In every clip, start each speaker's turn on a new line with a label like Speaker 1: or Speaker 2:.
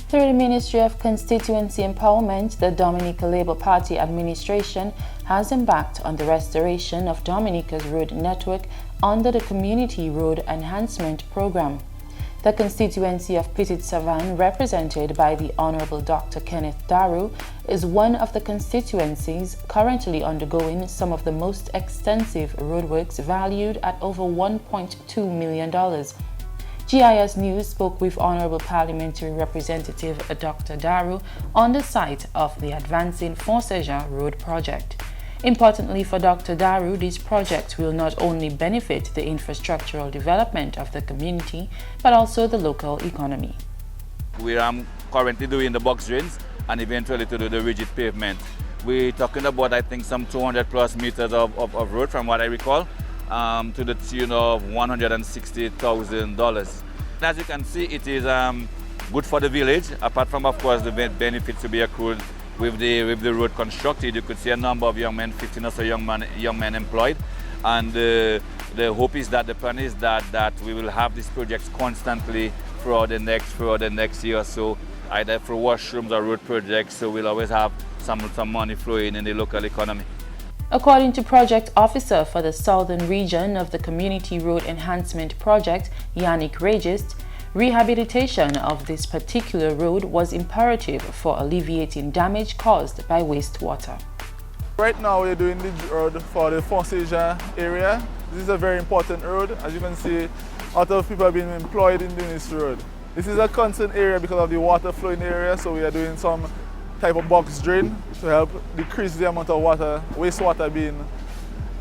Speaker 1: Through the Ministry of Constituency Empowerment, the Dominica Labour Party administration has embarked on the restoration of Dominica's road network under the Community Road Enhancement Program. The constituency of Petite Savanne, represented by the Honourable Dr. Kenneth Darude, is one of the constituencies currently undergoing some of the most extensive roadworks valued at over $1.2 million. GIS News spoke with Honourable Parliamentary Representative Dr. Darude on the site of the Advancing Fonseja Road project. Importantly for Dr. Darude, this project will not only benefit the infrastructural development of the community, but also the local economy.
Speaker 2: We are currently doing the box drains and eventually to do the rigid pavement. We're talking about, I think, some 200 plus meters of road, from what I recall, to the tune of $160,000. As you can see, it is good for the village, apart from, of course, the benefits to be accrued with the road constructed. You could see a number of young men, 15 or so young men employed, and the hope is that the plan is that we will have these projects constantly throughout the next year or so, either for washrooms or road projects. So we'll always have some money flowing in the local economy.
Speaker 1: According to Project Officer for the Southern Region of the Community Road Enhancement Project, Yannick Regist, rehabilitation of this particular road was imperative for alleviating damage caused by wastewater.
Speaker 3: Right now we're doing the road for the Fonseja area. This is a very important road. As you can see, a lot of people have been employed in doing this road. This is a concerned area because of the water flow in the area, so we are doing some type of box drain to help decrease the amount of wastewater being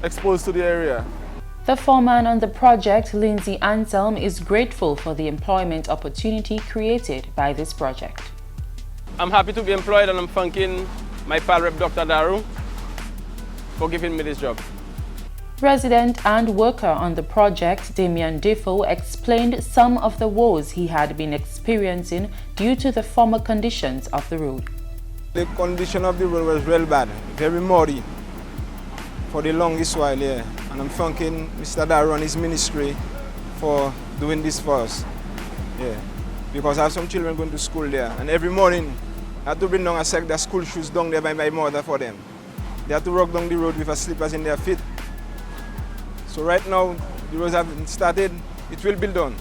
Speaker 3: exposed to the area.
Speaker 1: The foreman on the project, Lindsay Anselm, is grateful for the employment opportunity created by this project.
Speaker 4: I'm happy to be employed, and I'm thanking my pal Rep Dr. Darude for giving me this job.
Speaker 1: Resident and worker on the project, Damian Defoe, explained some of the woes he had been experiencing due to the former conditions of the road.
Speaker 5: The condition of the road was real bad, very muddy for the longest while, yeah. And I'm thanking Mr. Darude and his ministry for doing this for us, yeah. Because I have some children going to school there, and every morning I have to bring down a set of school shoes down there by my mother for them. They have to walk down the road with a slippers in their feet. So right now, the roads have started, it will be done.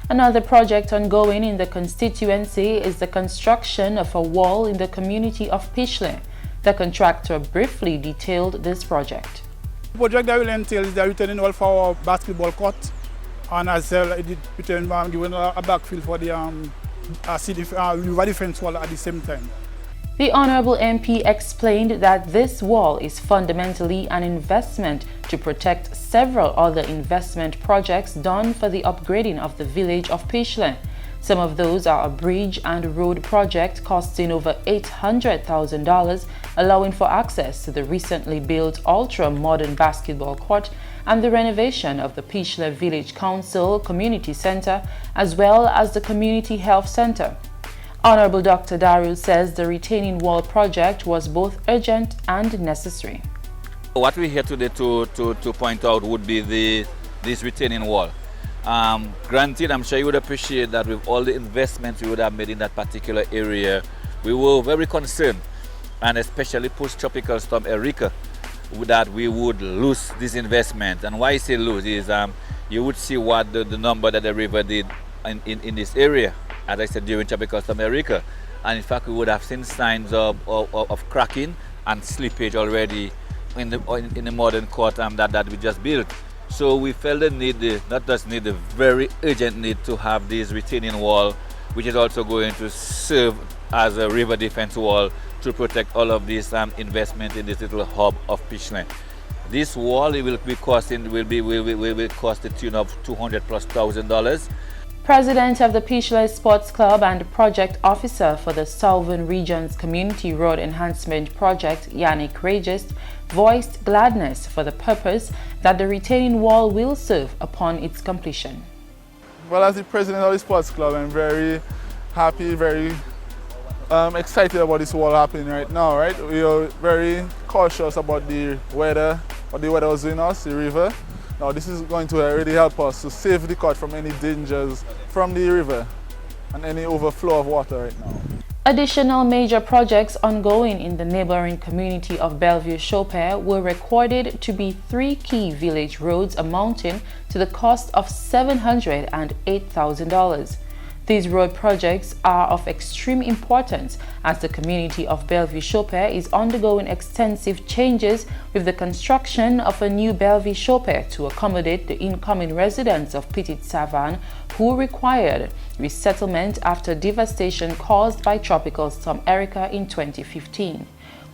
Speaker 1: Another project ongoing in the constituency is the construction of a wall in the community of Pichelin. The contractor briefly detailed this project.
Speaker 6: The project that will entail is the retaining wall for our basketball court, and as well it giving a backfill for the river defense wall at the same time.
Speaker 1: The Honourable MP explained that this wall is fundamentally an investment to protect several other investment projects done for the upgrading of the village of Pichelin. Some of those are a bridge and road project costing over $800,000, allowing for access to the recently built ultra-modern basketball court and the renovation of the Pichelin Village Council Community Centre, as well as the Community Health Centre. Honourable Dr. Darude says the retaining wall project was both urgent and necessary.
Speaker 2: What we're here today to point out would be this retaining wall. Granted, I'm sure you would appreciate that with all the investments we would have made in that particular area, we were very concerned, and especially post-tropical storm Erika, that we would lose this investment. And why I say lose is you would see what the number that the river did in this area, as I said, during tropical storm Erika. And in fact, we would have seen signs of cracking and slippage already in the modern court that we just built. So we felt the very urgent need to have this retaining wall, which is also going to serve as a river defense wall to protect all of this investment in this little hub of Pichelin. This wall will cost the tune of $200,000+.
Speaker 1: President of the Pichelin Sports Club and Project Officer for the Southern Region's Community Road Enhancement Project, Yannick Regist, voiced gladness for the purpose that the retaining wall will serve upon its completion.
Speaker 3: Well, as the president of the sports club, I'm very happy, very excited about this wall happening right now, right? We are very cautious about the weather, what the weather was doing us, the river. Now this is going to really help us to save the court from any dangers from the river. and any overflow of water right now.
Speaker 1: Additional major projects ongoing in the neighboring community of Bellevue-Chopin were recorded to be 3 key village roads amounting to the cost of $708,000. These road projects are of extreme importance as the community of Bellevue-Chopin is undergoing extensive changes with the construction of a new Bellevue-Chopin to accommodate the incoming residents of Petite Savanne who required resettlement after devastation caused by Tropical Storm Erica in 2015.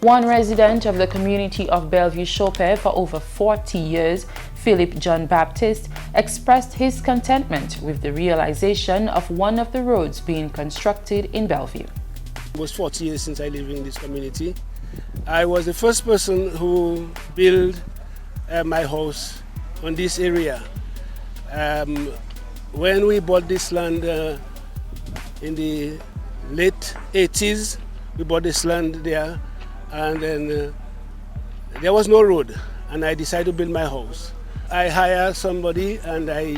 Speaker 1: One resident of the community of Bellevue-Chopin for over 40 years, Philip John Baptiste, expressed his contentment with the realization of one of the roads being constructed in Bellevue.
Speaker 7: It was 40 years since I live in this community. I was the first person who built my house on this area. When we bought this land in the late 80s, we bought this land there, and then there was no road, and I decided to build my house. I hired somebody and I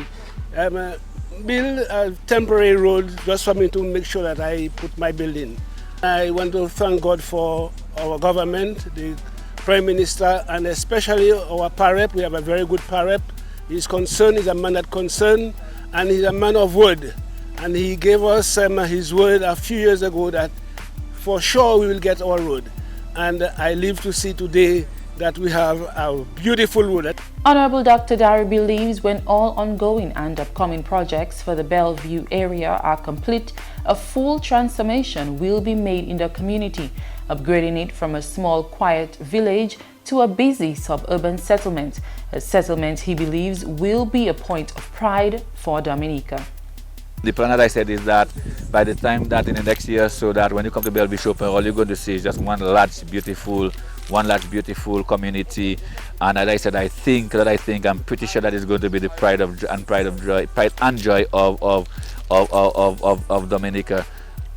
Speaker 7: built a temporary road just for me to make sure that I put my building. I want to thank God for our government, the Prime Minister, and especially our PAREP. We have a very good PAREP. He's concerned, he's a man that concerned, and he's a man of word. And he gave us his word a few years ago that for sure we will get our road. And I live to see today that we have a beautiful road.
Speaker 1: Honorable Dr. Darude believes when all ongoing and upcoming projects for the Bellevue area are complete, a full transformation will be made in the community, upgrading it from a small, quiet village to a busy suburban settlement, a settlement he believes will be a point of pride for Dominica.
Speaker 2: The plan, as I said, is that by the time that in the next year, so that when you come to Bellevue-Chopin, all you're going to see is just one large, beautiful community. And as I said, I'm pretty sure that is going to be the pride and joy of Dominica.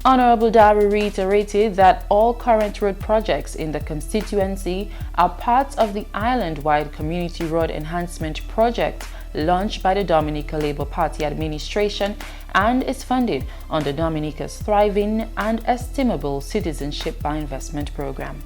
Speaker 1: Honorable Darude reiterated that all current road projects in the constituency are parts of the island-wide community road enhancement project launched by the Dominica Labour Party administration and is funded under Dominica's Thriving and Estimable Citizenship by Investment program.